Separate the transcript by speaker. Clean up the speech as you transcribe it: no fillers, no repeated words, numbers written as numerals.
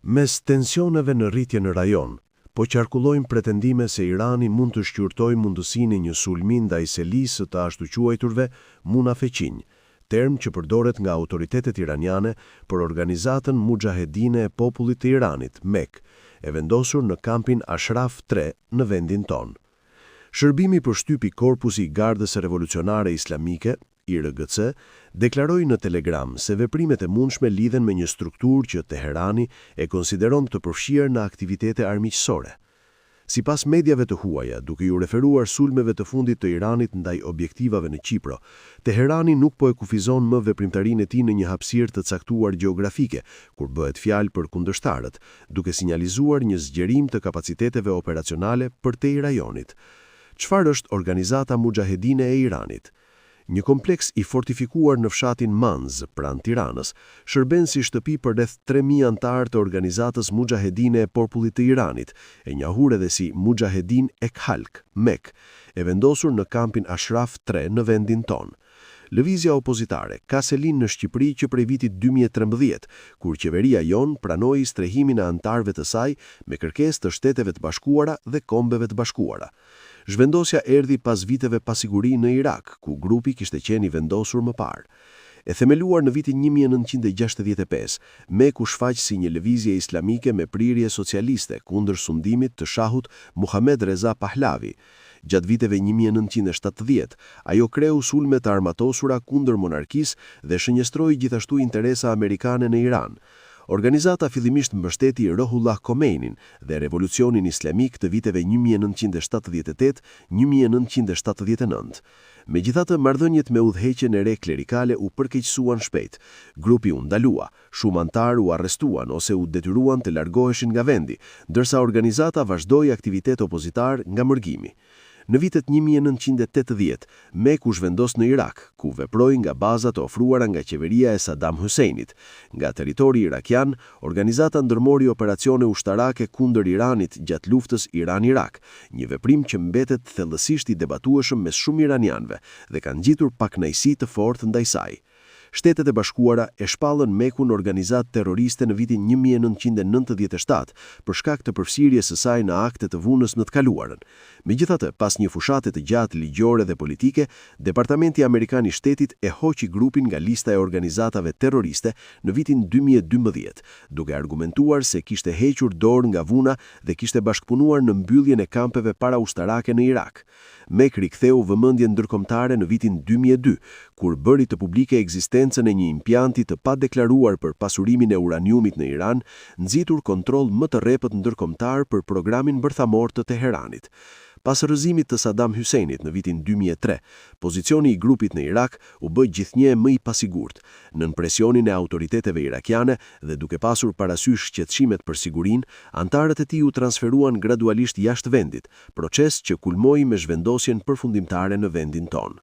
Speaker 1: Mes tensioneve në rritje në rajon, po qarkullojnë pretendime se Irani mund të shqyrtojë mundësinë e një sulmi ndaj Selisë të ashtu quajturve Munafeqin, term që përdoret nga autoritetet iraniane për organizatën Mujahedine e popullit të Iranit, MEK, e vendosur në kampin Ashraf 3 në vendin ton. Shërbimi për shtypi Korpusi i Gardës Revolucionare Islamike, IRGC, deklaroi në Telegram se veprimet e mundshme lidhen me një strukturë që Teherani e konsideron të përfshirë në aktivitete armiqësore. Sipas mediave të huaja, duke ju referuar sulmeve të fundit të Iranit ndaj objektivave në Qipro, Teherani nuk po e kufizon më veprimtarinë e tij në një hapësirë të caktuar gjeografike, kur bëhet fjalë për kundërshtarët, duke sinjalizuar një zgjerim të kapaciteteve operacionale përtej rajonit. Çfarë është Organizata Mujahedine e Iranit? Një kompleks i fortifikuar në fshatin Manz, pranë Tiranës, shërben si shtëpi për rreth 3000 anëtar të Organizatës Mujahedine e popullit të Iranit, e njohur edhe si Mujahedin e Khalq, MEK, e vendosur në kampin Ashraf 3 në vendin ton. Lëvizja opozitare ka selin në Shqipëri që prej vitit 2013, kur qeveria jon pranoi strehimin e anëtarëve të saj me kërkesë të Shteteve të Bashkuara dhe Kombeve të Bashkuara. Zhvendosja erdhi pas viteve pasiguri në Irak, ku grupi kishte qenë i vendosur më parë. E themeluar në vitin 1965, MEK-u shfaq si një lëvizje islamike me prirje socialiste kundër sundimit të shahut Muhammed Reza Pahlavi. Gjatë viteve 1970, ajo kreu sulme të armatosura kundër monarkisë dhe shënjestroi gjithashtu interesa amerikane në Iran. Organizata fillimisht mbështeti Ruhollah Khomeinin dhe revolucionin islamik të viteve 1978-1979. Megjithatë, marrëdhëniet me udhëheqjen e re klerikale u përkeqësuan shpejt. Grupi u ndalua, shumë anëtar u arrestuan ose u detyruan të largoheshin nga vendi, ndërsa organizata vazhdoi aktivitet opozitar nga mërgimi. Në vitet 1980, MEK u zhvendos në Irak, ku veproi nga bazat ofruara nga qeveria e Saddam Husseinit. Nga territori irakian, organizata ndërmori operacione ushtarake kundër Iranit gjatë luftës Iran-Irak, një veprim që mbetet thellësisht i debatueshëm mes shumë iranianëve dhe ka ngjitur pakënaqësi të fortë ndaj saj. Shtetet e Bashkuara e shpallën MEK-un organizatë terroriste në vitin 1997 për shkak të përfshirjes së saj në akte të vunës në të kaluarën. Megjithatë, pas një fushate të gjatë ligjore dhe politike, Departamenti Amerikan i Shtetit e hoqi grupin nga lista e organizatave terroriste në vitin 2012, duke argumentuar se kishte hequr dorë nga vuna dhe kishte bashkëpunuar në mbylljen e kampeve para-ushtarake në Irak. MEK riktheu vëmendjen ndërkombëtare në vitin 2002, kur bëri të publike ekzistencën e një impjanti të padeklaruar për pasurimin e uraniumit në Iran, nxitur kontroll më të rrepët ndërkombëtar për programin bërthamor të Teheranit. Pas rrëzimit të Saddam Husseinit në vitin 2003, pozicioni i grupit në Irak u bë gjithnjë më i pasigurt, nën presionin e autoriteteve irakiane dhe duke pasur parasysh shqetësimet për sigurinë, anëtarët e tij u transferuan gradualisht jashtë vendit, proces që kulmoi me zhvendosjen përfundimtare në vendin ton.